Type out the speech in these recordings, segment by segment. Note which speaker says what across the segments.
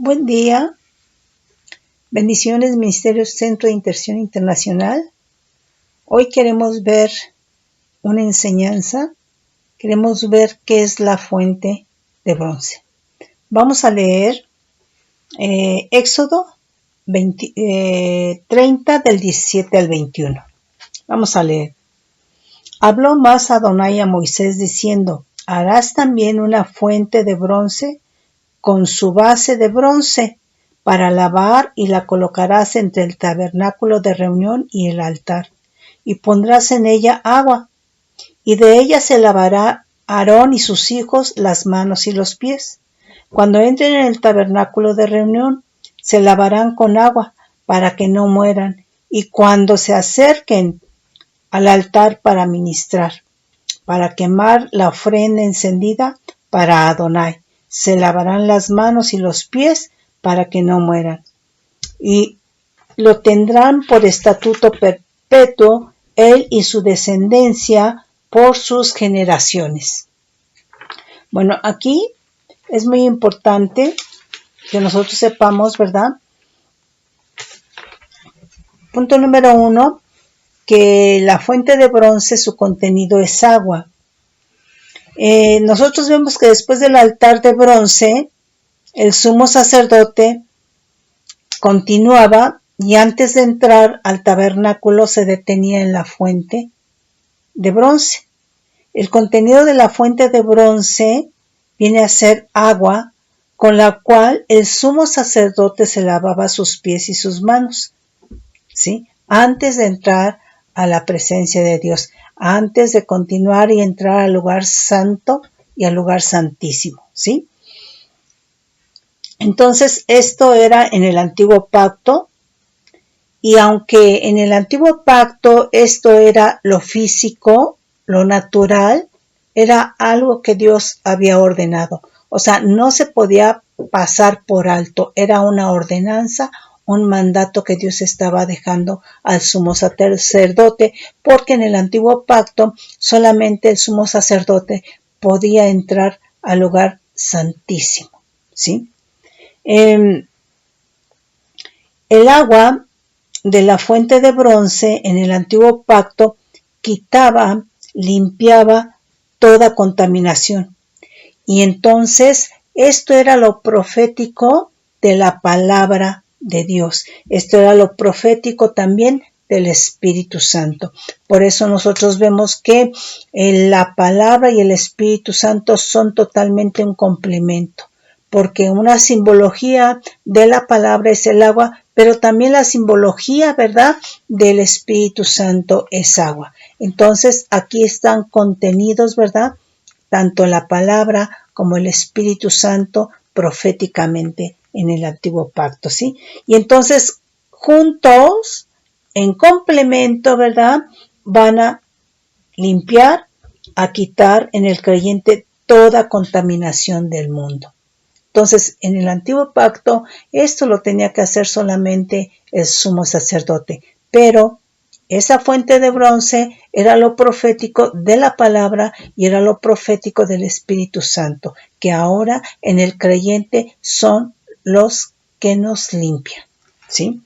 Speaker 1: Buen día, bendiciones Ministerio Centro de Intercesión Internacional. Hoy queremos ver una enseñanza, queremos ver qué es la fuente de bronce. Vamos a leer Éxodo 30 del 17 al 21. Vamos a leer. Habló más Adonai a Moisés diciendo, harás también una fuente de bronce con su base de bronce para lavar y la colocarás entre el tabernáculo de reunión y el altar, y pondrás en ella agua, y de ella se lavará Aarón y sus hijos las manos y los pies. Cuando entren en el tabernáculo de reunión, se lavarán con agua para que no mueran, y cuando se acerquen al altar para ministrar, para quemar la ofrenda encendida para Adonai, se lavarán las manos y los pies para que no mueran. Y lo tendrán por estatuto perpetuo él y su descendencia por sus generaciones. Bueno, aquí es muy importante que nosotros sepamos, ¿verdad? Punto número 1, que la fuente de bronce, su contenido es agua. Nosotros vemos que después del altar de bronce, el sumo sacerdote continuaba y antes de entrar al tabernáculo se detenía en la fuente de bronce. El contenido de la fuente de bronce viene a ser agua con la cual el sumo sacerdote se lavaba sus pies y sus manos, ¿sí? Antes de entrar a la presencia de Dios, antes de continuar y entrar al lugar santo y al lugar santísimo, ¿sí? Entonces, esto era en el antiguo pacto, y aunque en el antiguo pacto esto era lo físico, lo natural, era algo que Dios había ordenado. O sea, no se podía pasar por alto, era una ordenanza, un mandato que Dios estaba dejando al sumo sacerdote, porque en el antiguo pacto solamente el sumo sacerdote podía entrar al lugar santísimo, ¿sí? El agua de la fuente de bronce en el antiguo pacto quitaba, limpiaba toda contaminación. Y entonces esto era lo profético de la palabra de Dios. Esto era lo profético también del Espíritu Santo. Por eso nosotros vemos que la palabra y el Espíritu Santo son totalmente un complemento, porque una simbología de la palabra es el agua, pero también la simbología, ¿verdad?, del Espíritu Santo es agua. Entonces aquí están contenidos, ¿verdad?, tanto la palabra como el Espíritu Santo proféticamente en el antiguo pacto, ¿sí? Y entonces juntos, en complemento, ¿verdad?, van a limpiar, a quitar en el creyente toda contaminación del mundo. Entonces, en el antiguo pacto, esto lo tenía que hacer solamente el sumo sacerdote, pero esa fuente de bronce era lo profético de la palabra y era lo profético del Espíritu Santo, que ahora en el creyente son los que nos limpian, ¿sí?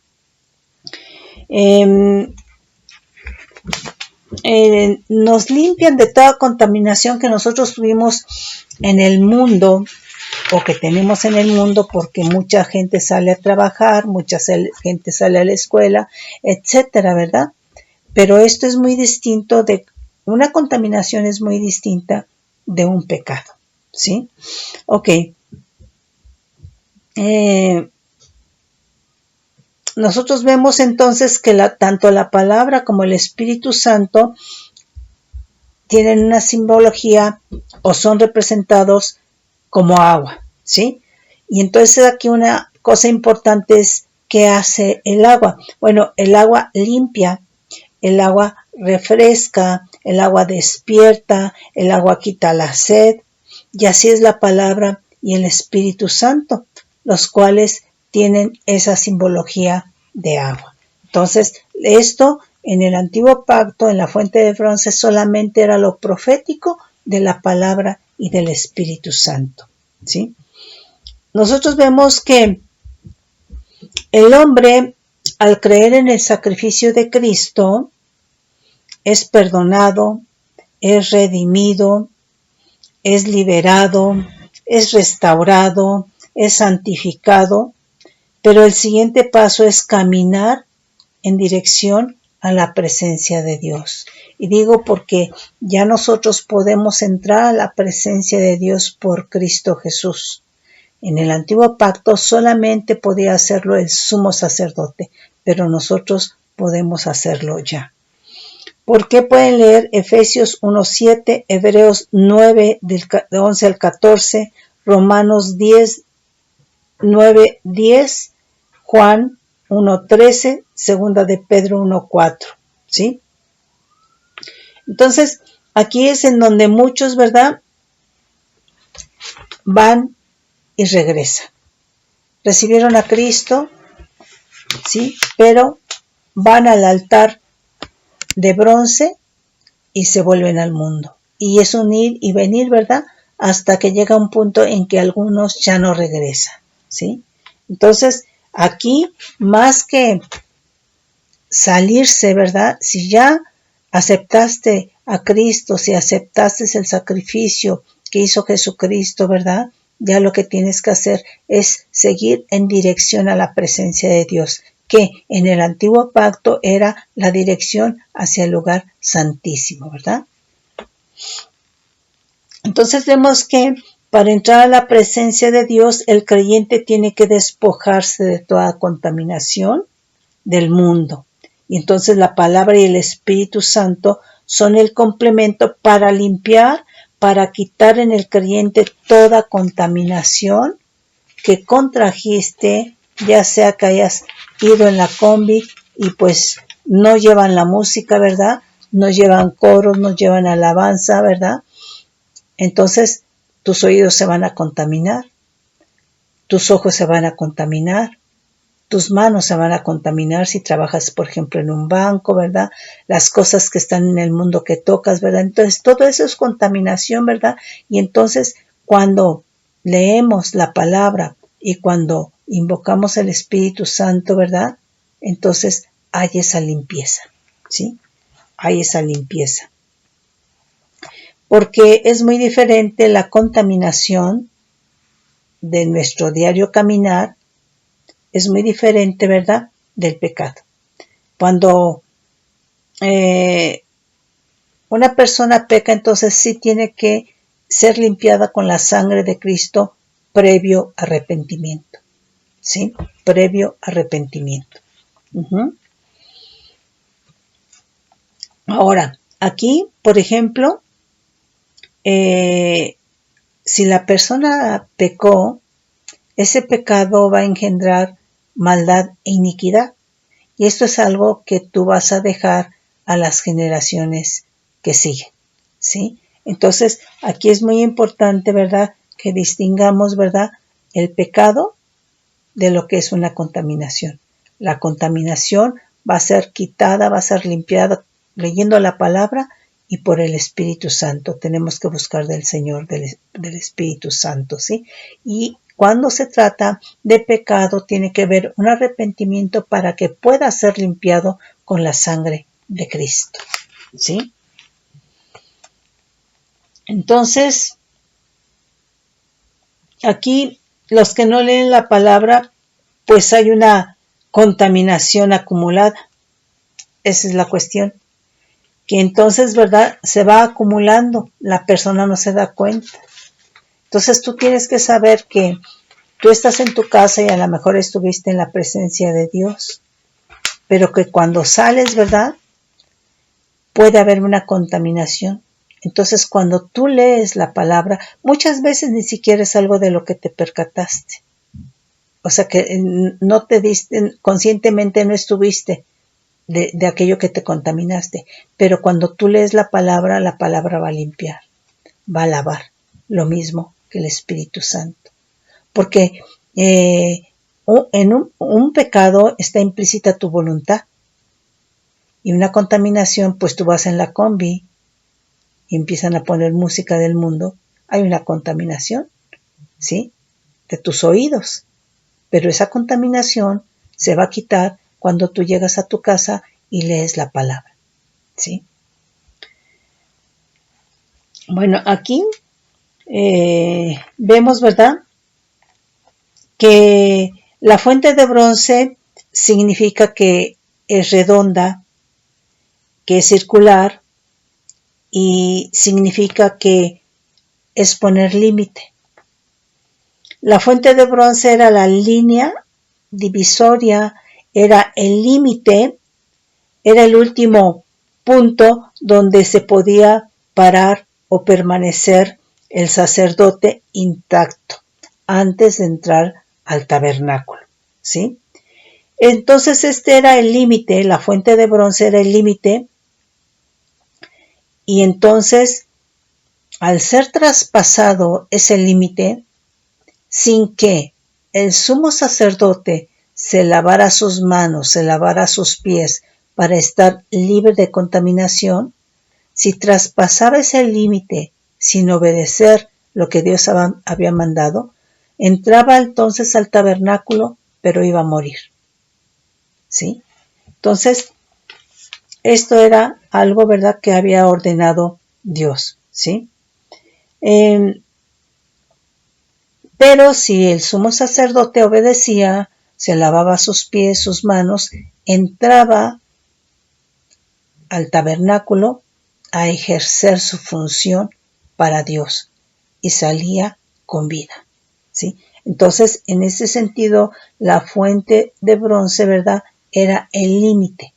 Speaker 1: Nos limpian de toda contaminación que nosotros tuvimos en el mundo, o que tenemos en el mundo, porque mucha gente sale a trabajar, mucha gente sale a la escuela, etcétera, ¿verdad? Pero esto es muy distinto una contaminación es muy distinta de un pecado, ¿sí? Ok. Nosotros vemos entonces que tanto la palabra como el Espíritu Santo tienen una simbología o son representados como agua, ¿sí? Y entonces aquí una cosa importante es ¿qué hace el agua? Bueno, el agua limpia, el agua refresca, el agua despierta, el agua quita la sed, y así es la palabra y el Espíritu Santo, los cuales tienen esa simbología de agua. Entonces, esto en el antiguo pacto, en la fuente de bronce, solamente era lo profético de la palabra y del Espíritu Santo, ¿sí? nosotros vemos que el hombre, al creer en el sacrificio de Cristo, es perdonado, es redimido, es liberado, es restaurado, es santificado, pero el siguiente paso es caminar en dirección a la presencia de Dios. Y digo porque ya nosotros podemos entrar a la presencia de Dios por Cristo Jesús. En el antiguo pacto solamente podía hacerlo el sumo sacerdote, pero nosotros podemos hacerlo ya. ¿Por qué pueden leer Efesios 1:7, Hebreos 9, del 11 al 14, Romanos 10, 9, 10, Juan 1:13, segunda de Pedro 1:4, ¿sí? Entonces, aquí es en donde muchos, ¿verdad?, van y regresan. Recibieron a Cristo, ¿sí?, pero van al altar de bronce y se vuelven al mundo. Y es un ir y venir, ¿verdad?, hasta que llega un punto en que algunos ya no regresan, ¿sí? Entonces, aquí, más que salirse, ¿verdad?, si ya aceptaste a Cristo, si aceptaste el sacrificio que hizo Jesucristo, ¿verdad?, ya lo que tienes que hacer es seguir en dirección a la presencia de Dios, que en el antiguo pacto era la dirección hacia el lugar santísimo, ¿verdad? Entonces vemos que para entrar a la presencia de Dios, el creyente tiene que despojarse de toda contaminación del mundo. Y entonces la palabra y el Espíritu Santo son el complemento para limpiar, para quitar en el creyente toda contaminación que contrajiste, ya sea que hayas ido en la combi y pues no llevan la música, ¿verdad?, no llevan coros, no llevan alabanza, ¿verdad? Entonces tus oídos se van a contaminar, tus ojos se van a contaminar, tus manos se van a contaminar si trabajas, por ejemplo, en un banco, ¿verdad? Las cosas que están en el mundo que tocas, ¿verdad? Entonces, todo eso es contaminación, ¿verdad? Y entonces, cuando leemos la palabra y cuando invocamos el Espíritu Santo, ¿verdad?, entonces hay esa limpieza, ¿sí? Hay esa limpieza. Porque es muy diferente la contaminación de nuestro diario caminar, es muy diferente, ¿verdad?, del pecado. Cuando una persona peca, entonces sí tiene que ser limpiada con la sangre de Cristo previo arrepentimiento, ¿sí? Previo arrepentimiento. Ahora, aquí, por ejemplo, si la persona pecó, ese pecado va a engendrar maldad e iniquidad. Y esto es algo que tú vas a dejar a las generaciones que siguen, ¿sí? Entonces, aquí es muy importante, ¿verdad?, que distingamos, ¿verdad?, el pecado de lo que es una contaminación. La contaminación va a ser quitada, va a ser limpiada leyendo la palabra y por el Espíritu Santo. Tenemos que buscar del Señor, del Espíritu Santo, ¿sí? Y cuando se trata de pecado, tiene que haber un arrepentimiento para que pueda ser limpiado con la sangre de Cristo, ¿sí? Entonces, aquí los que no leen la palabra, pues hay una contaminación acumulada. Esa es la cuestión. Que entonces, ¿verdad?, se va acumulando, la persona no se da cuenta. Entonces tú tienes que saber que tú estás en tu casa y a lo mejor estuviste en la presencia de Dios, pero que cuando sales, ¿verdad?, puede haber una contaminación. Entonces cuando tú lees la palabra, muchas veces ni siquiera es algo de lo que te percataste. O sea que no te diste, conscientemente no estuviste de aquello que te contaminaste. Pero cuando tú lees la palabra va a limpiar, va a lavar, lo mismo que el Espíritu Santo. Porque en un pecado está implícita tu voluntad. Y una contaminación, pues tú vas en la combi y empiezan a poner música del mundo. Hay una contaminación, ¿sí? de tus oídos. Pero esa contaminación se va a quitar cuando tú llegas a tu casa y lees la palabra, ¿sí? Bueno, aquí vemos, ¿verdad?, que la fuente de bronce significa que es redonda, que es circular, y significa que es poner límite. La fuente de bronce era la línea divisoria, era el límite, era el último punto donde se podía parar o permanecer el sacerdote intacto antes de entrar al tabernáculo, ¿sí? Entonces este era el límite, la fuente de bronce era el límite, y entonces al ser traspasado ese límite, sin que el sumo sacerdote se lavara sus manos, se lavara sus pies para estar libre de contaminación, si traspasaba ese límite sin obedecer lo que Dios había mandado, entraba entonces al tabernáculo, pero iba a morir, ¿sí? Entonces, esto era algo, ¿verdad?, que había ordenado Dios, ¿sí? Pero si el sumo sacerdote obedecía, se lavaba sus pies, sus manos, entraba al tabernáculo a ejercer su función para Dios y salía con vida, ¿sí? Entonces, en ese sentido, la fuente de bronce, ¿verdad?, era el límite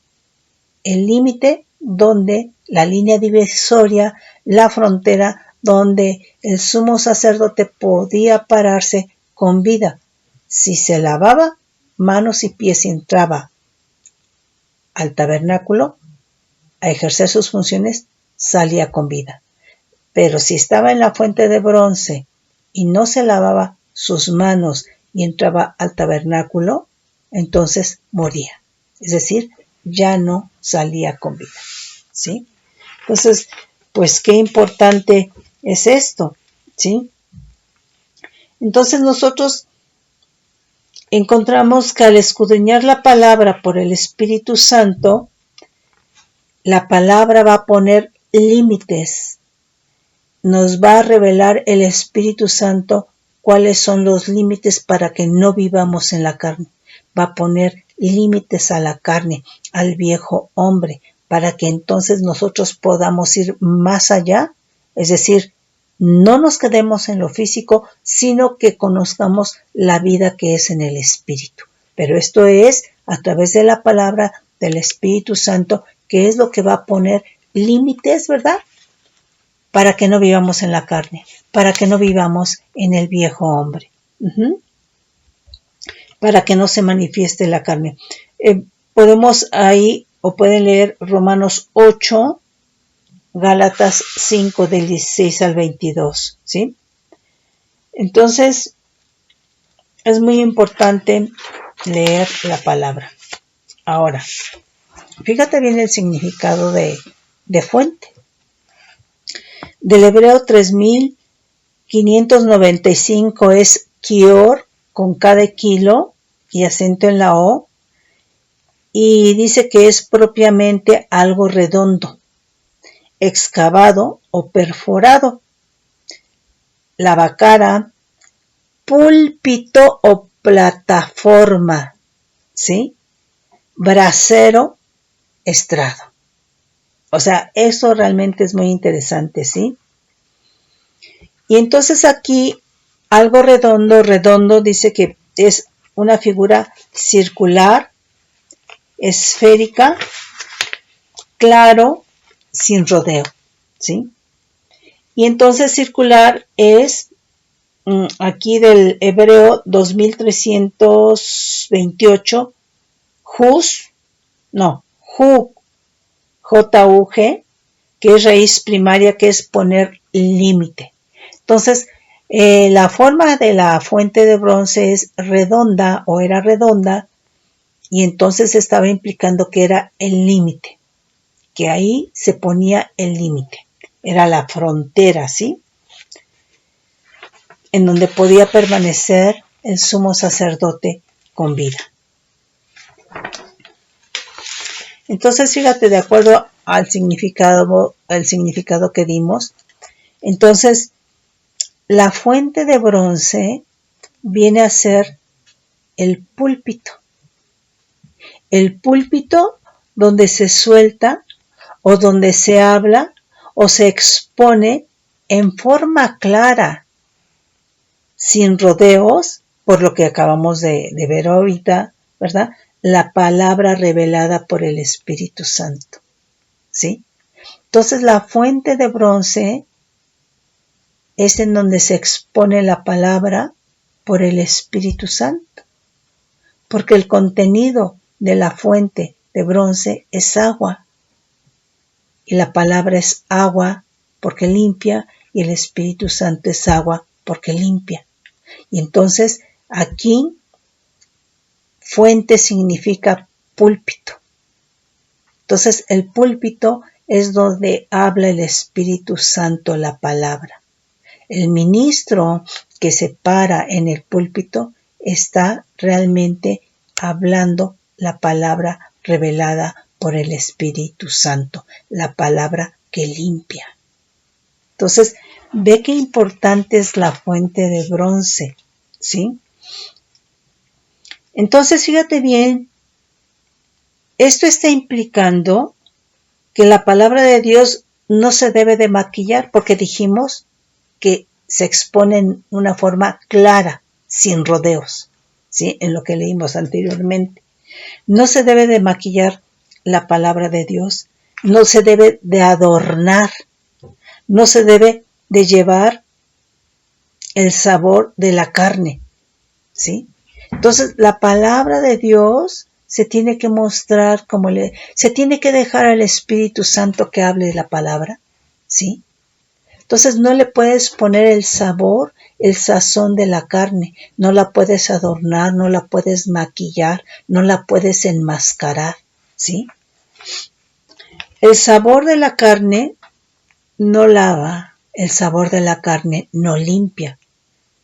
Speaker 1: donde la línea divisoria, la frontera donde el sumo sacerdote podía pararse con vida. Si se lavaba manos y pies y entraba al tabernáculo a ejercer sus funciones, salía con vida. Pero si estaba en la fuente de bronce y no se lavaba sus manos y entraba al tabernáculo, entonces moría. Es decir, ya no salía con vida, ¿sí? Entonces, pues qué importante es esto, ¿sí? Entonces nosotros encontramos que al escudriñar la palabra por el Espíritu Santo, la palabra va a poner límites, nos va a revelar el Espíritu Santo cuáles son los límites para que no vivamos en la carne. Va a poner límites a la carne, al viejo hombre, para que entonces nosotros podamos ir más allá, es decir, no nos quedemos en lo físico, sino que conozcamos la vida que es en el Espíritu. Pero esto es a través de la palabra del Espíritu Santo, que es lo que va a poner límites, ¿verdad?, para que no vivamos en la carne, para que no vivamos en el viejo hombre, para que no se manifieste la carne. Podemos ahí, o pueden leer Romanos 8, Gálatas 5, del 16 al 22, ¿sí? Entonces, es muy importante leer la palabra. Ahora, fíjate bien el significado de fuente. Del hebreo 3595 es kior, con K de kilo y acento en la O, y dice que es propiamente algo redondo, excavado o perforado. Lavacara, púlpito o plataforma, ¿sí? Brasero, estrado. O sea, eso realmente es muy interesante, ¿sí? Y entonces aquí algo redondo dice que es una figura circular, esférica, claro, sin rodeo, ¿sí? Y entonces circular es aquí del hebreo 2328, J-U-G, que es raíz primaria, que es poner límite. Entonces, la forma de la fuente de bronce es redonda o era redonda, y entonces estaba implicando que era el límite, que ahí se ponía el límite, era la frontera, ¿sí? en donde podía permanecer el sumo sacerdote con vida. Entonces, fíjate, de acuerdo al significado que dimos, entonces la fuente de bronce viene a ser el púlpito. El púlpito donde se suelta o donde se habla o se expone en forma clara, sin rodeos, por lo que acabamos de ver ahorita, ¿verdad? La palabra revelada por el Espíritu Santo, ¿sí? Entonces la fuente de bronce es en donde se expone la palabra por el Espíritu Santo, porque el contenido de la fuente de bronce es agua, y la palabra es agua porque limpia, y el Espíritu Santo es agua porque limpia. Y entonces aquí fuente significa púlpito. Entonces el púlpito es donde habla el Espíritu Santo la palabra. El ministro que se para en el púlpito está realmente hablando la palabra revelada por el Espíritu Santo, la palabra que limpia. Entonces, ve qué importante es la fuente de bronce, ¿sí? Entonces, fíjate bien, esto está implicando que la palabra de Dios no se debe de maquillar, porque dijimos que se expone en una forma clara, sin rodeos, ¿sí? En lo que leímos anteriormente. No se debe de maquillar la palabra de Dios, no se debe de adornar, no se debe de llevar el sabor de la carne, ¿sí? Entonces, la palabra de Dios se tiene que mostrar se tiene que dejar al Espíritu Santo que hable la palabra, ¿sí? Entonces, no le puedes poner el sabor, el sazón de la carne, no la puedes adornar, no la puedes maquillar, no la puedes enmascarar, ¿sí? El sabor de la carne no lava, el sabor de la carne no limpia.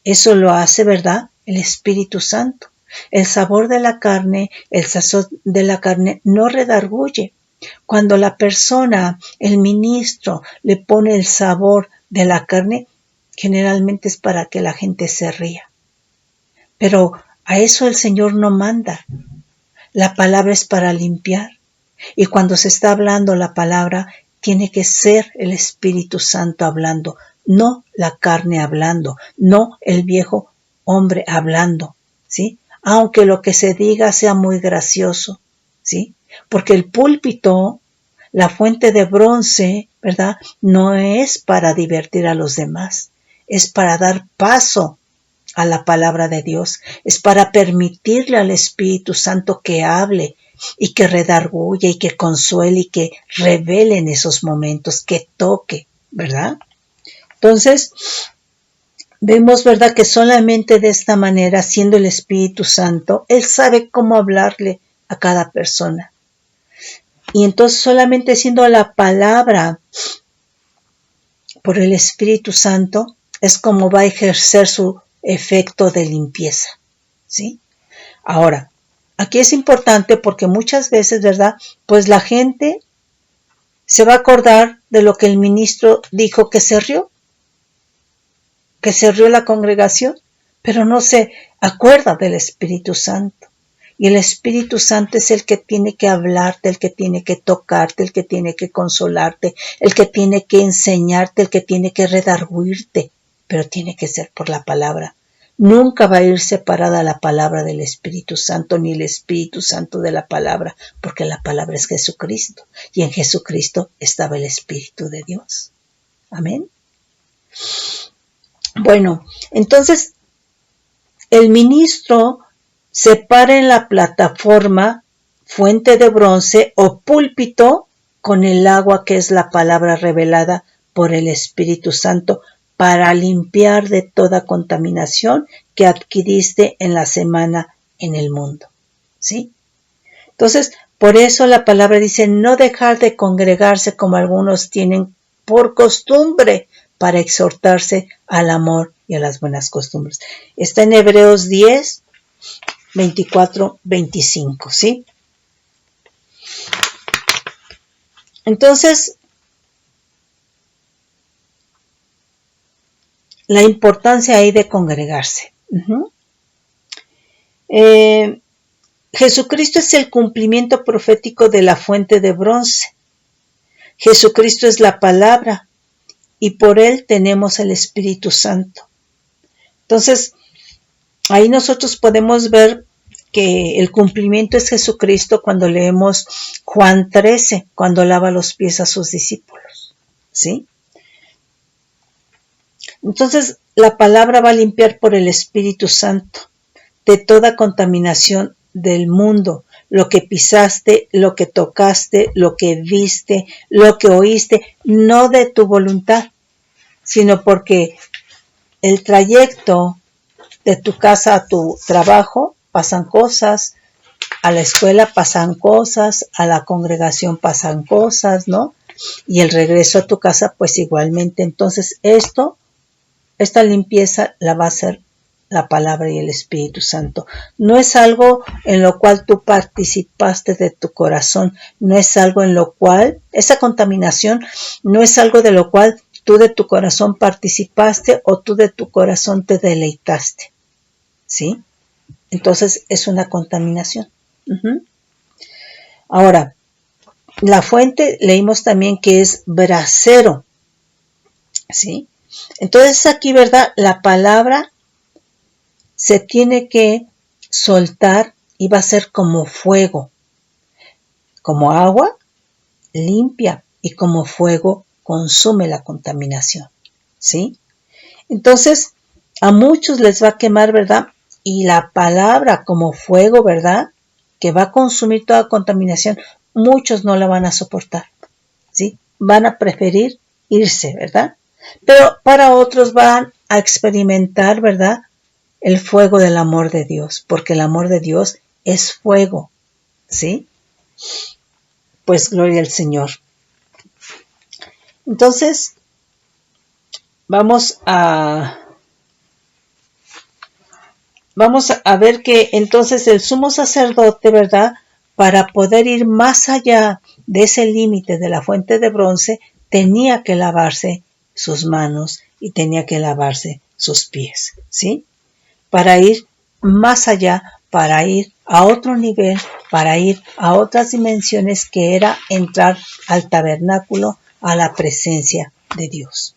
Speaker 1: Eso lo hace, ¿verdad?, el Espíritu Santo. El sabor de la carne, el sazón de la carne no redarguye. Cuando la persona, el ministro, le pone el sabor de la carne, generalmente es para que la gente se ría. Pero a eso el Señor no manda. La palabra es para limpiar. Y cuando se está hablando la palabra, tiene que ser el Espíritu Santo hablando, no la carne hablando, no el viejo hombre hablando, ¿sí? Aunque lo que se diga sea muy gracioso, ¿sí? Porque el púlpito, la fuente de bronce, ¿verdad?, no es para divertir a los demás, es para dar paso a la palabra de Dios, es para permitirle al Espíritu Santo que hable y que redarguya y que consuele y que revele en esos momentos, que toque, ¿verdad? Entonces, vemos, ¿verdad?, que solamente de esta manera, siendo el Espíritu Santo, Él sabe cómo hablarle a cada persona. Y entonces solamente siendo la palabra por el Espíritu Santo es como va a ejercer su efecto de limpieza, ¿sí? Ahora, aquí es importante porque muchas veces, ¿verdad?, pues la gente se va a acordar de lo que el ministro dijo que se rió la congregación, pero no se acuerda del Espíritu Santo. Y el Espíritu Santo es el que tiene que hablarte, el que tiene que tocarte, el que tiene que consolarte, el que tiene que enseñarte, el que tiene que redarguirte, pero tiene que ser por la palabra. Nunca va a ir separada la palabra del Espíritu Santo, ni el Espíritu Santo de la palabra, porque la palabra es Jesucristo, y en Jesucristo estaba el Espíritu de Dios. Amén. Bueno, entonces el ministro se para en la plataforma, fuente de bronce o púlpito con el agua que es la palabra revelada por el Espíritu Santo para limpiar de toda contaminación que adquiriste en la semana en el mundo, ¿sí? Entonces, por eso la palabra dice no dejar de congregarse como algunos tienen por costumbre para exhortarse al amor y a las buenas costumbres. Está en Hebreos 10, 24, 25, ¿sí? Entonces, la importancia ahí de congregarse. Jesucristo es el cumplimiento profético de la fuente de bronce. Jesucristo es la palabra y por él tenemos el Espíritu Santo. Entonces, ahí nosotros podemos ver que el cumplimiento es Jesucristo cuando leemos Juan 13, cuando lava los pies a sus discípulos, ¿sí? Entonces, la palabra va a limpiar por el Espíritu Santo de toda contaminación del mundo, lo que pisaste, lo que tocaste, lo que viste, lo que oíste, no de tu voluntad, sino porque el trayecto de tu casa a tu trabajo pasan cosas, a la escuela pasan cosas, a la congregación pasan cosas, ¿no? Y el regreso a tu casa pues igualmente. Entonces esta limpieza la va a hacer la palabra y el Espíritu Santo. No es algo en lo cual tú participaste de tu corazón, no es algo en lo cual, esa contaminación no es algo de lo cual tú de tu corazón participaste o tú de tu corazón te deleitaste, ¿sí? Entonces es una contaminación. Ahora, la fuente leímos también que es brasero, ¿sí? Entonces aquí, ¿verdad? La palabra se tiene que soltar y va a ser como fuego, como agua limpia y como fuego consume la contaminación, ¿sí? Entonces, a muchos les va a quemar, ¿verdad? Y la palabra como fuego, ¿verdad? Que va a consumir toda contaminación, muchos no la van a soportar, ¿sí? Van a preferir irse, ¿verdad? Pero para otros van a experimentar, ¿verdad? El fuego del amor de Dios, porque el amor de Dios es fuego, ¿sí? Pues gloria al Señor. Entonces, vamos a ver que entonces el sumo sacerdote, ¿verdad? Para poder ir más allá de ese límite de la fuente de bronce, tenía que lavarse sus manos y tenía que lavarse sus pies, ¿sí? Para ir más allá, para ir a otro nivel, para ir a otras dimensiones que era entrar al tabernáculo, a la presencia de Dios.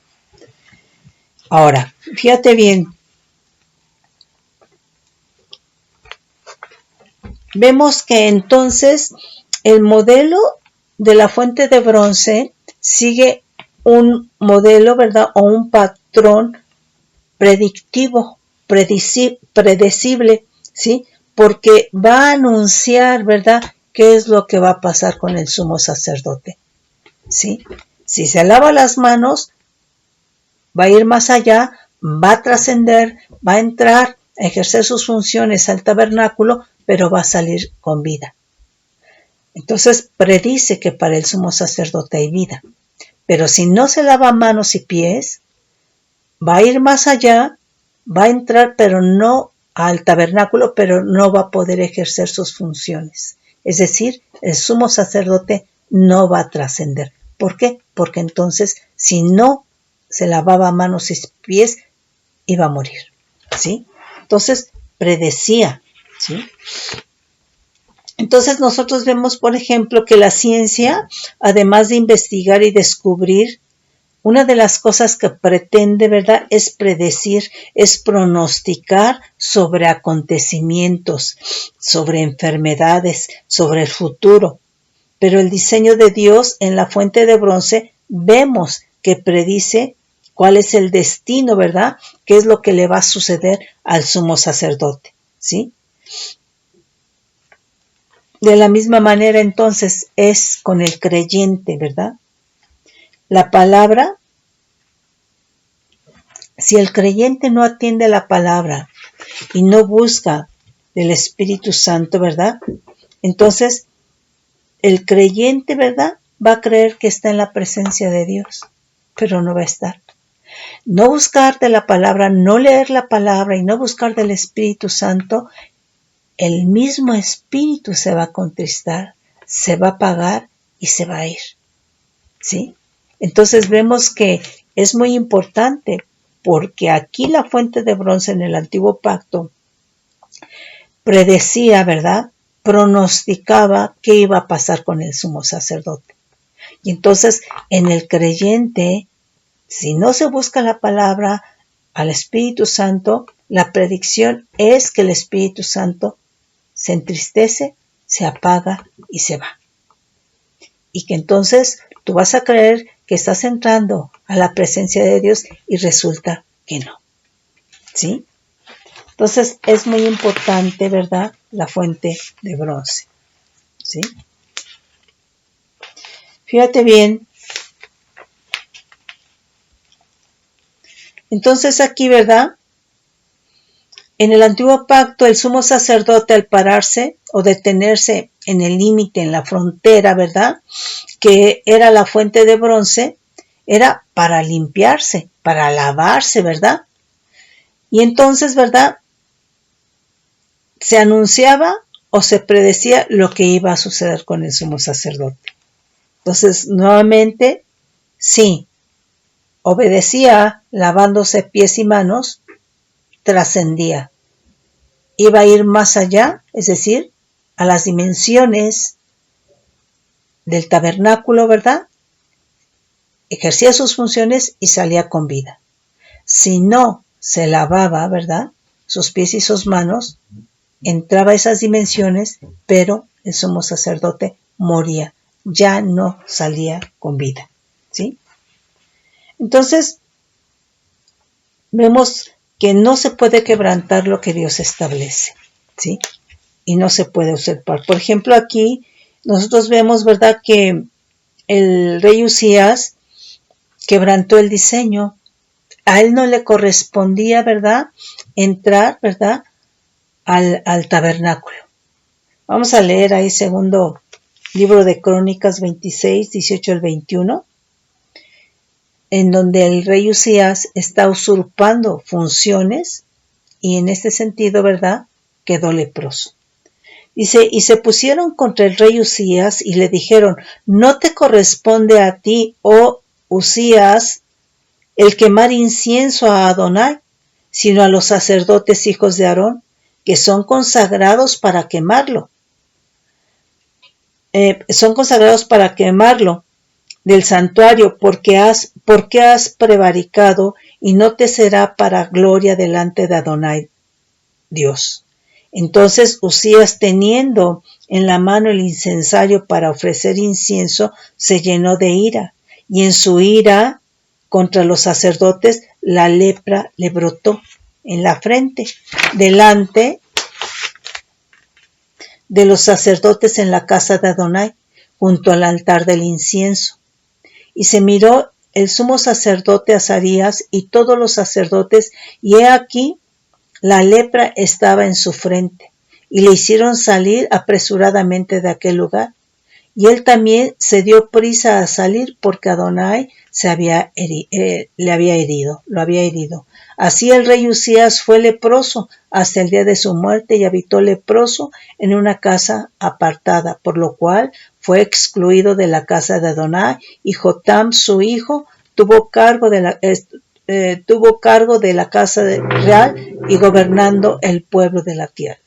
Speaker 1: Ahora, fíjate bien, vemos que entonces el modelo de la fuente de bronce sigue un modelo, ¿verdad? O un patrón predictivo, predecible, ¿sí? Porque va a anunciar, ¿verdad? ¿Qué es lo que va a pasar con el sumo sacerdote? ¿Sí? Si se lava las manos, va a ir más allá, va a trascender, va a entrar a ejercer sus funciones al tabernáculo, pero va a salir con vida. Entonces predice que para el sumo sacerdote hay vida. Pero si no se lava manos y pies, va a ir más allá, va a entrar, pero no al tabernáculo, pero no va a poder ejercer sus funciones. Es decir, el sumo sacerdote no va a trascender. ¿Por qué? Porque entonces, si no se lavaba manos y pies, iba a morir, ¿sí? Entonces, predecía, ¿sí? Entonces nosotros vemos, por ejemplo, que la ciencia, además de investigar y descubrir, una de las cosas que pretende, ¿verdad?, es predecir, es pronosticar sobre acontecimientos, sobre enfermedades, sobre el futuro. Pero el diseño de Dios en la fuente de bronce vemos que predice cuál es el destino, ¿verdad?, qué es lo que le va a suceder al sumo sacerdote, ¿sí? De la misma manera, entonces, es con el creyente, ¿verdad? La palabra, si el creyente no atiende la palabra y no busca del Espíritu Santo, ¿verdad? Entonces, el creyente, ¿verdad?, va a creer que está en la presencia de Dios, pero no va a estar. No buscar de la palabra, no leer la palabra y no buscar del Espíritu Santo, el mismo Espíritu se va a contristar, se va a apagar y se va a ir. ¿Sí? Entonces vemos que es muy importante, porque aquí la fuente de bronce en el Antiguo Pacto predecía, ¿verdad? Pronosticaba qué iba a pasar con el sumo sacerdote. Y entonces en el creyente, si no se busca la palabra al Espíritu Santo, la predicción es que el Espíritu Santo se entristece, se apaga y se va. Y que entonces tú vas a creer que estás entrando a la presencia de Dios y resulta que no. ¿Sí? Entonces es muy importante, ¿verdad? La fuente de bronce. ¿Sí? Fíjate bien. Entonces aquí, ¿verdad? En el Antiguo Pacto, el sumo sacerdote al pararse o detenerse en el límite, en la frontera, ¿verdad? Que era la fuente de bronce, era para limpiarse, para lavarse, ¿verdad? Y entonces, ¿verdad? Se anunciaba o se predecía lo que iba a suceder con el sumo sacerdote. Entonces, nuevamente, sí, obedecía lavándose pies y manos, trascendía. Iba a ir más allá, es decir, a las dimensiones del tabernáculo, ¿verdad? Ejercía sus funciones y salía con vida. Si no se lavaba, ¿verdad? Sus pies y sus manos, entraba a esas dimensiones, pero el sumo sacerdote moría, ya no salía con vida, ¿sí? Entonces, vemos que no se puede quebrantar lo que Dios establece, ¿sí? Y no se puede usurpar. Por ejemplo, aquí nosotros vemos, ¿verdad?, que el rey Usías quebrantó el diseño. A él no le correspondía, ¿verdad?, entrar, ¿verdad?, al tabernáculo. Vamos a leer ahí segundo libro de Crónicas 26, 18 al 21, en donde el rey Usías está usurpando funciones y en este sentido, ¿verdad?, quedó leproso. Dice, y se pusieron contra el rey Usías y le dijeron, no te corresponde a ti, oh Usías, el quemar incienso a Adonai, sino a los sacerdotes hijos de Aarón, que son consagrados para quemarlo. Son consagrados para quemarlo del santuario, porque has prevaricado y no te será para gloria delante de Adonai, Dios. Entonces Usías, teniendo en la mano el incensario para ofrecer incienso, se llenó de ira, y en su ira contra los sacerdotes la lepra le brotó en la frente, delante de los sacerdotes en la casa de Adonai, junto al altar del incienso. Y se miró el sumo sacerdote Azarías y todos los sacerdotes, y he aquí la lepra estaba en su frente, y le hicieron salir apresuradamente de aquel lugar. Y él también se dio prisa a salir porque Adonai lo había herido. Así el rey Usías fue leproso hasta el día de su muerte y habitó leproso en una casa apartada, por lo cual fue excluido de la casa de Adonai, y Jotam, su hijo, tuvo cargo de la casa real y gobernando el pueblo de la tierra.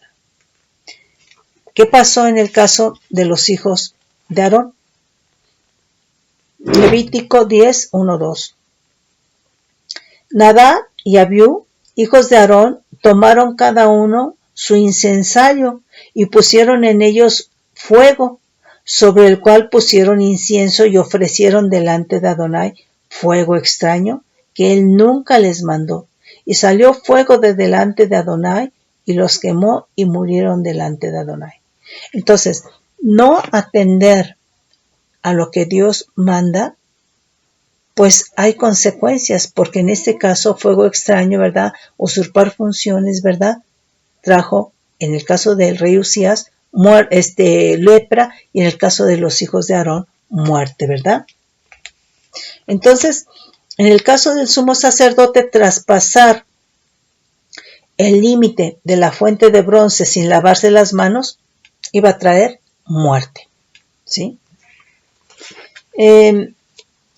Speaker 1: ¿Qué pasó en el caso de los hijos de Aarón? Levítico 10, 1, 2. Nadab y Abiú, hijos de Aarón, tomaron cada uno su incensario y pusieron en ellos fuego, sobre el cual pusieron incienso y ofrecieron delante de Adonai fuego extraño que él nunca les mandó. Y salió fuego de delante de Adonai y los quemó y murieron delante de Adonai. Entonces, no atender a lo que Dios manda, pues hay consecuencias, porque en este caso fuego extraño, ¿verdad?, usurpar funciones, ¿verdad?, trajo, en el caso del rey Usías, lepra, y en el caso de los hijos de Aarón, muerte, ¿verdad? Entonces, En el caso del sumo sacerdote, traspasar el límite de la fuente de bronce sin lavarse las manos iba a traer muerte, ¿sí?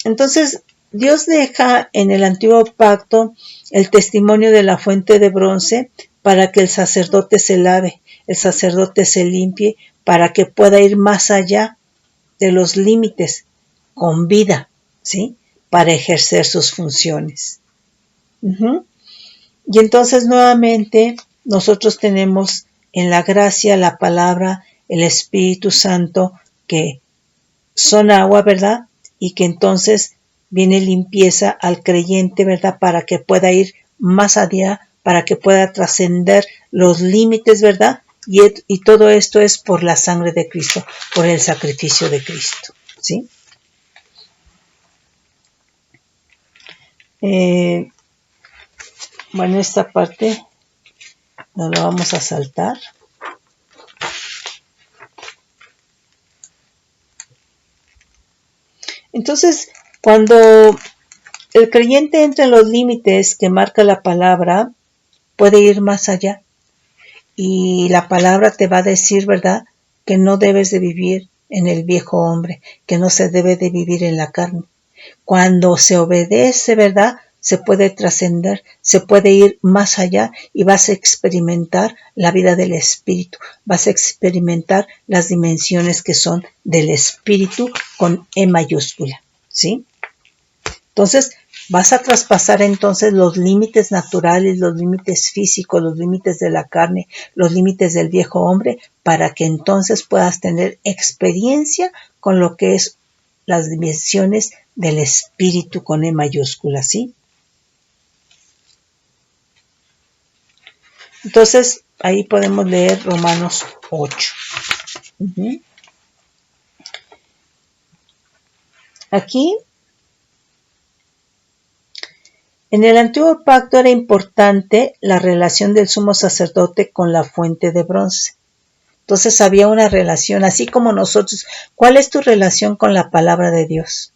Speaker 1: Entonces, Dios deja en el antiguo pacto el testimonio de la fuente de bronce para que el sacerdote se lave, el sacerdote se limpie, para que pueda ir más allá de los límites con vida, ¿sí? Para ejercer sus funciones. Y entonces nuevamente nosotros tenemos en la gracia, la palabra, el Espíritu Santo, que son agua, ¿verdad? Y que entonces viene limpieza al creyente, ¿verdad? Para que pueda ir más allá, para que pueda trascender los límites, ¿verdad? Y todo esto es por la sangre de Cristo, por el sacrificio de Cristo, ¿sí? Bueno, esta parte no la vamos a saltar. Entonces, cuando el creyente entra en los límites que marca la palabra, puede ir más allá. Y la palabra te va a decir, ¿verdad?, que no debes de vivir en el viejo hombre, que no se debe de vivir en la carne. Cuando se obedece, ¿verdad?, se puede trascender, se puede ir más allá y vas a experimentar la vida del Espíritu, vas a experimentar las dimensiones que son del Espíritu con E mayúscula, ¿sí? Entonces, vas a traspasar entonces los límites naturales, los límites físicos, los límites de la carne, los límites del viejo hombre, para que entonces puedas tener experiencia con lo que es las dimensiones del Espíritu con E mayúscula, ¿sí? Entonces, ahí podemos leer Romanos 8. Aquí, en el antiguo pacto era importante la relación del sumo sacerdote con la fuente de bronce. Entonces había una relación, así como nosotros. ¿Cuál es tu relación con la palabra de Dios?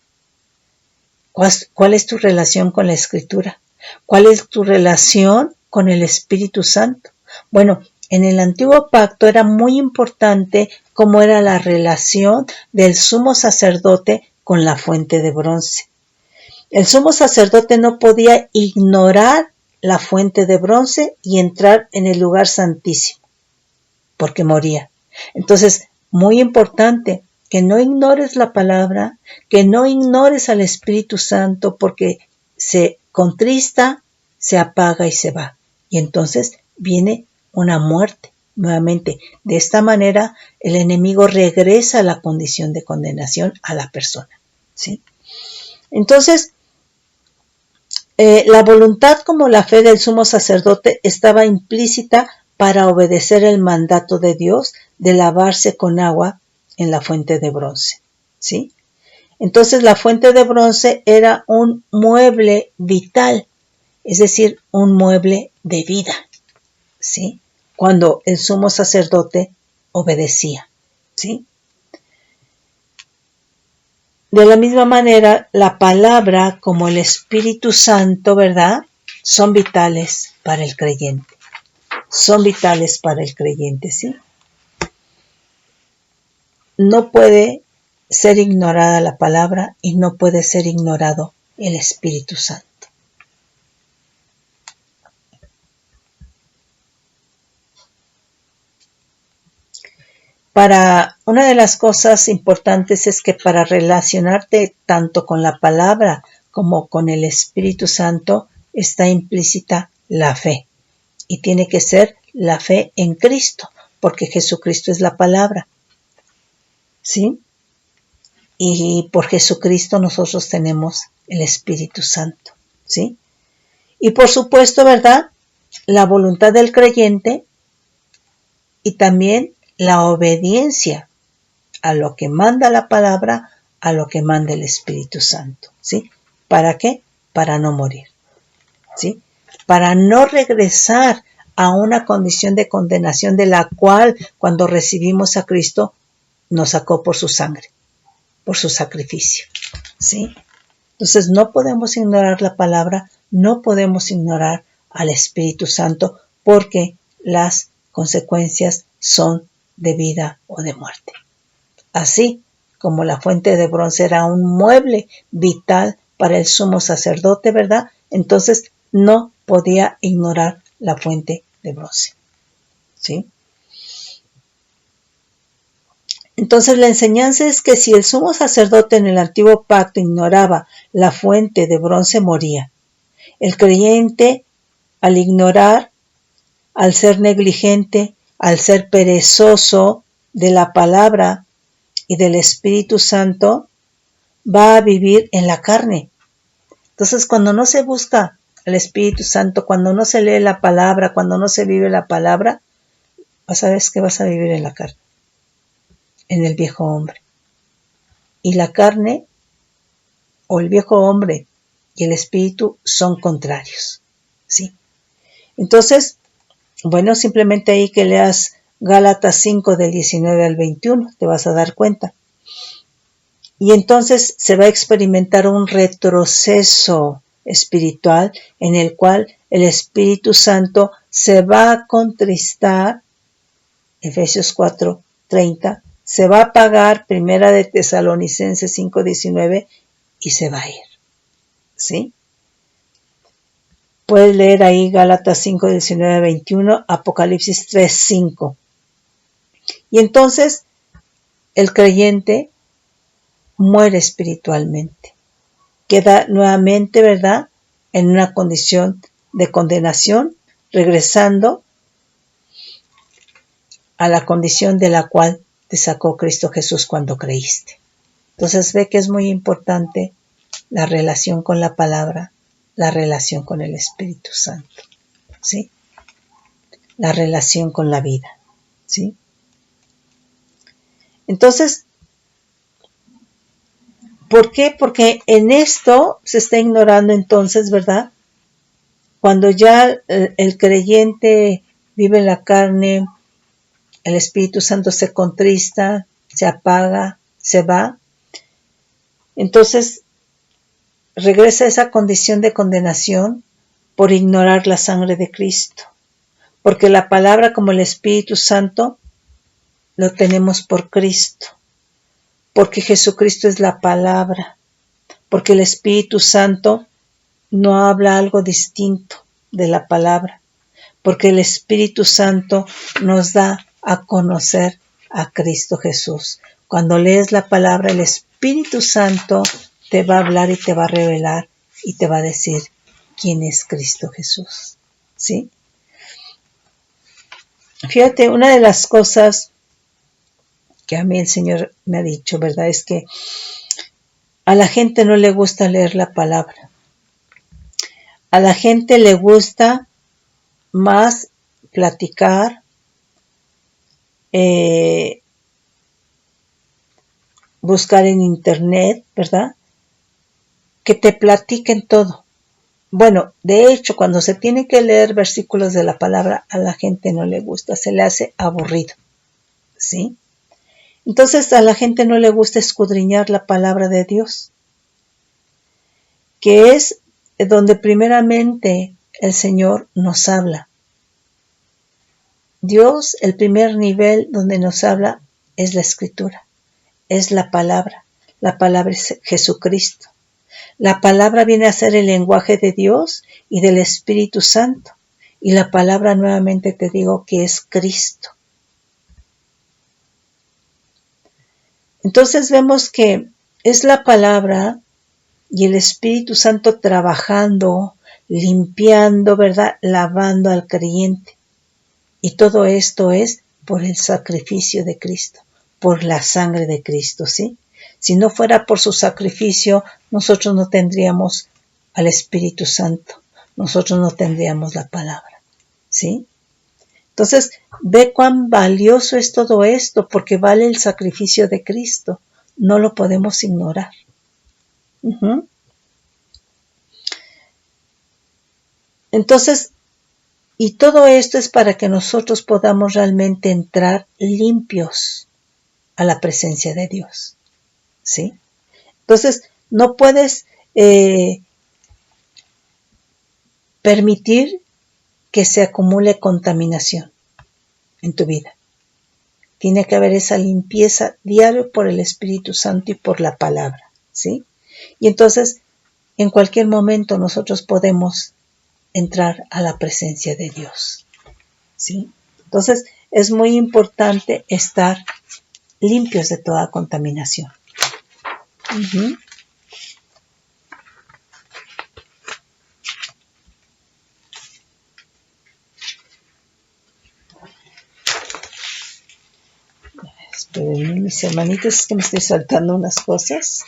Speaker 1: ¿Cuál es tu relación con la Escritura? ¿Cuál es tu relación con el Espíritu Santo? Bueno, en el antiguo pacto era muy importante cómo era la relación del sumo sacerdote con la fuente de bronce. El sumo sacerdote no podía ignorar la fuente de bronce y entrar en el lugar santísimo, porque moría. Entonces, muy importante que no ignores la palabra, que no ignores al Espíritu Santo, porque se contrista, se apaga y se va. Y entonces viene una muerte nuevamente. De esta manera, el enemigo regresa a la condición de condenación a la persona, ¿sí? Entonces, la voluntad como la fe del sumo sacerdote estaba implícita para obedecer el mandato de Dios de lavarse con agua en la fuente de bronce, ¿sí? Entonces la fuente de bronce era un mueble vital, es decir, un mueble de vida, ¿sí? Cuando el sumo sacerdote obedecía, ¿sí? De la misma manera, la palabra como el Espíritu Santo, ¿verdad?, son vitales para el creyente. Son vitales para el creyente, ¿sí? No puede ser ignorada la palabra y no puede ser ignorado el Espíritu Santo. Una de las cosas importantes es que para relacionarte tanto con la palabra como con el Espíritu Santo está implícita la fe. Y tiene que ser la fe en Cristo, porque Jesucristo es la palabra, ¿sí? Y por Jesucristo nosotros tenemos el Espíritu Santo, ¿sí? Y por supuesto, ¿verdad?, la voluntad del creyente y también la obediencia a lo que manda la palabra, a lo que manda el Espíritu Santo, ¿sí? ¿Para qué? Para no morir, ¿sí? Para no regresar a una condición de condenación de la cual cuando recibimos a Cristo nos sacó por su sangre, por su sacrificio, ¿sí? Entonces no podemos ignorar la palabra, no podemos ignorar al Espíritu Santo, porque las consecuencias son de vida o de muerte. Así como la fuente de bronce era un mueble vital para el sumo sacerdote, ¿verdad? Entonces no podía ignorar la fuente de bronce, ¿sí? Entonces la enseñanza es que si el sumo sacerdote en el antiguo pacto ignoraba la fuente de bronce, moría. El creyente, al ignorar, al ser negligente, al ser perezoso de la palabra y del Espíritu Santo, va a vivir en la carne. Entonces, cuando no se busca el Espíritu Santo, cuando no se lee la palabra, cuando no se vive la palabra, sabes que vas a vivir en la carne, en el viejo hombre. Y la carne, o el viejo hombre y el Espíritu, son contrarios, ¿sí? Entonces, bueno, simplemente ahí que leas Gálatas 5 del 19 al 21, te vas a dar cuenta. Y entonces se va a experimentar un retroceso espiritual en el cual el Espíritu Santo se va a contristar, Efesios 4:30, se va a apagar, Primera de Tesalonicenses 5:19, y se va a ir, ¿sí? Puedes leer ahí Gálatas 5:19-21, Apocalipsis 3:5. Y entonces el creyente muere espiritualmente. Queda nuevamente, ¿verdad?, en una condición de condenación, regresando a la condición de la cual te sacó Cristo Jesús cuando creíste. Entonces ve que es muy importante la relación con la palabra, la relación con el Espíritu Santo, ¿sí? La relación con la vida, ¿sí? Entonces, ¿por qué? Porque en esto se está ignorando entonces, ¿verdad? Cuando ya el creyente vive en la carne, el Espíritu Santo se contrista, se apaga, se va, entonces regresa a esa condición de condenación por ignorar la sangre de Cristo. Porque la palabra, como el Espíritu Santo, lo tenemos por Cristo. Porque Jesucristo es la palabra. Porque el Espíritu Santo no habla algo distinto de la palabra. Porque el Espíritu Santo nos da a conocer a Cristo Jesús. Cuando lees la palabra, el Espíritu Santo te va a hablar y te va a revelar y te va a decir quién es Cristo Jesús, ¿sí? Fíjate, una de las cosas que a mí el Señor me ha dicho, ¿verdad?, es que a la gente no le gusta leer la palabra. A la gente le gusta más platicar, buscar en internet, ¿verdad?, que te platiquen todo. Bueno, de hecho, cuando se tiene que leer versículos de la palabra, a la gente no le gusta, se le hace aburrido, ¿sí? Entonces a la gente no le gusta escudriñar la palabra de Dios, que es donde primeramente el Señor nos habla. Dios, el primer nivel donde nos habla es la Escritura, es la palabra es Jesucristo. La palabra viene a ser el lenguaje de Dios y del Espíritu Santo. Y la palabra, nuevamente te digo, que es Cristo. Entonces vemos que es la palabra y el Espíritu Santo trabajando, limpiando, ¿verdad?, lavando al creyente. Y todo esto es por el sacrificio de Cristo, por la sangre de Cristo, ¿sí? Si no fuera por su sacrificio, nosotros no tendríamos al Espíritu Santo, nosotros no tendríamos la palabra, ¿sí? Entonces, ve cuán valioso es todo esto, porque vale el sacrificio de Cristo, no lo podemos ignorar. Entonces, y todo esto es para que nosotros podamos realmente entrar limpios a la presencia de Dios, ¿sí? Entonces, no puedes permitir que se acumule contaminación en tu vida. Tiene que haber esa limpieza diaria por el Espíritu Santo y por la palabra, ¿sí? Y entonces, en cualquier momento nosotros podemos entrar a la presencia de Dios, ¿sí? Entonces, es muy importante estar limpios de toda contaminación. Uh-huh. Espérenme, mis hermanitos, es que me estoy saltando unas cosas.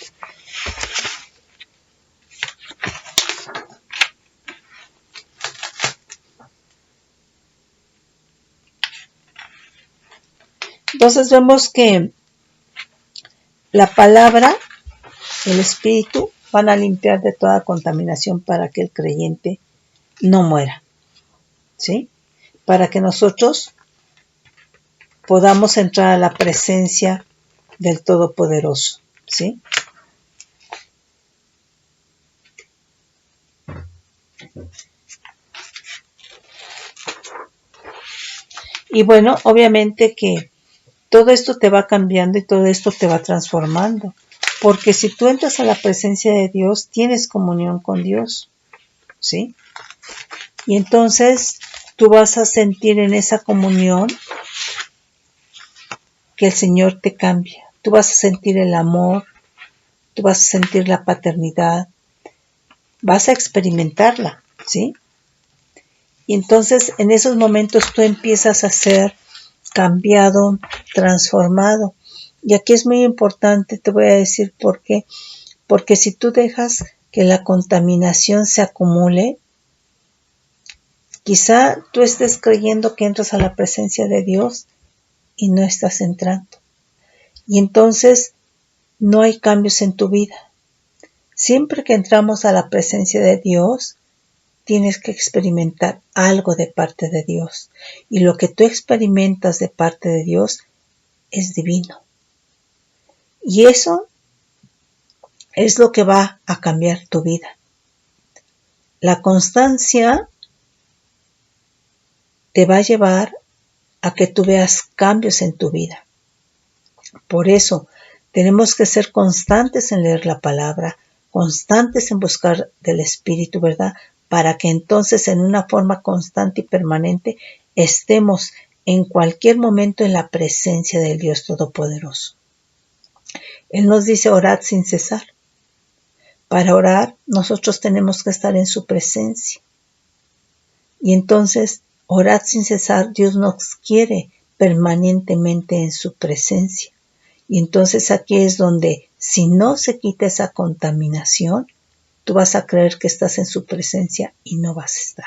Speaker 1: Entonces vemos que la palabra, el Espíritu, van a limpiar de toda contaminación para que el creyente no muera, ¿sí? Para que nosotros podamos entrar a la presencia del Todopoderoso, ¿sí? Y bueno, obviamente que todo esto te va cambiando y todo esto te va transformando. Porque si tú entras a la presencia de Dios, tienes comunión con Dios, ¿sí? Y entonces tú vas a sentir en esa comunión que el Señor te cambia. Tú vas a sentir el amor, tú vas a sentir la paternidad, vas a experimentarla, ¿sí? Y entonces en esos momentos tú empiezas a ser cambiado, transformado. Y aquí es muy importante, te voy a decir por qué. Porque si tú dejas que la contaminación se acumule, quizá tú estés creyendo que entras a la presencia de Dios y no estás entrando. Y entonces no hay cambios en tu vida. Siempre que entramos a la presencia de Dios, tienes que experimentar algo de parte de Dios. Y lo que tú experimentas de parte de Dios es divino. Y eso es lo que va a cambiar tu vida. La constancia te va a llevar a que tú veas cambios en tu vida. Por eso tenemos que ser constantes en leer la palabra, constantes en buscar del Espíritu, ¿verdad? Para que entonces en una forma constante y permanente estemos en cualquier momento en la presencia del Dios Todopoderoso. Él nos dice orad sin cesar. Para orar nosotros tenemos que estar en su presencia. Y entonces, orad sin cesar, Dios nos quiere permanentemente en su presencia. Y entonces aquí es donde, si no se quita esa contaminación, tú vas a creer que estás en su presencia y no vas a estar.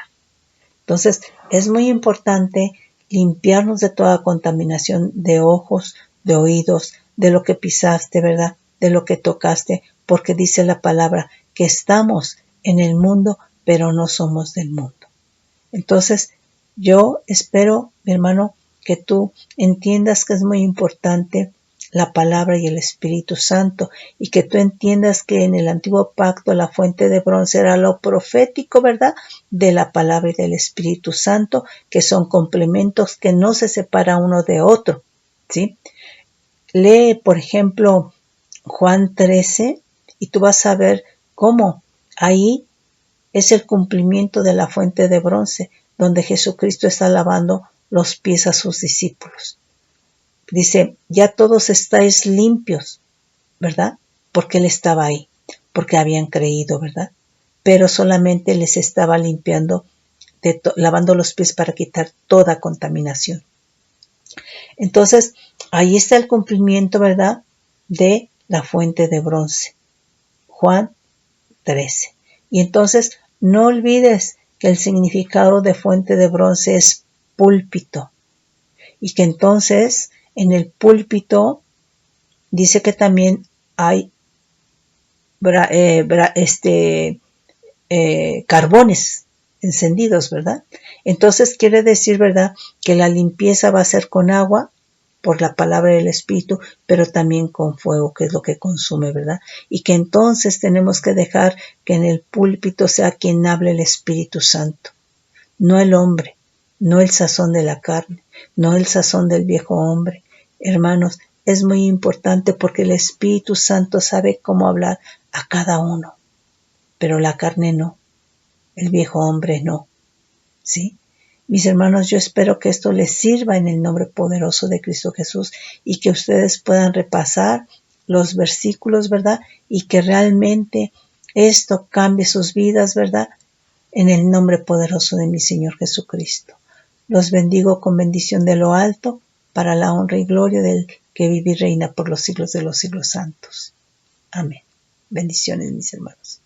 Speaker 1: Entonces, es muy importante limpiarnos de toda contaminación de ojos, de oídos, de lo que pisaste, ¿verdad? De lo que tocaste, porque dice la palabra que estamos en el mundo, pero no somos del mundo. Entonces, yo espero, mi hermano, que tú entiendas que es muy importante la palabra y el Espíritu Santo, y que tú entiendas que en el antiguo pacto la fuente de bronce era lo profético, ¿verdad?, de la palabra y del Espíritu Santo, que son complementos que no se separan uno de otro, ¿sí? Lee, por ejemplo, Juan 13, y tú vas a ver cómo ahí es el cumplimiento de la fuente de bronce, donde Jesucristo está lavando los pies a sus discípulos. Dice, ya todos estáis limpios, ¿verdad? Porque Él estaba ahí, porque habían creído, ¿verdad? Pero solamente les estaba limpiando, lavando los pies para quitar toda contaminación. Entonces, ahí está el cumplimiento, ¿verdad?, de la fuente de bronce. Juan 13. Y entonces, no olvides que el significado de fuente de bronce es púlpito. Y que entonces, en el púlpito, dice que también hay carbones encendidos, ¿verdad? Entonces quiere decir, ¿verdad?, que la limpieza va a ser con agua por la palabra del Espíritu, pero también con fuego, que es lo que consume, ¿verdad? Y que entonces tenemos que dejar que en el púlpito sea quien hable el Espíritu Santo, no el hombre, no el sazón de la carne, no el sazón del viejo hombre. Hermanos, es muy importante porque el Espíritu Santo sabe cómo hablar a cada uno, pero la carne no, el viejo hombre no, ¿sí? Mis hermanos, yo espero que esto les sirva en el nombre poderoso de Cristo Jesús y que ustedes puedan repasar los versículos, ¿verdad? Y que realmente esto cambie sus vidas, ¿verdad? En el nombre poderoso de mi Señor Jesucristo. Los bendigo con bendición de lo alto, para la honra y gloria del que vive y reina por los siglos de los siglos santos. Amén. Bendiciones, mis hermanos.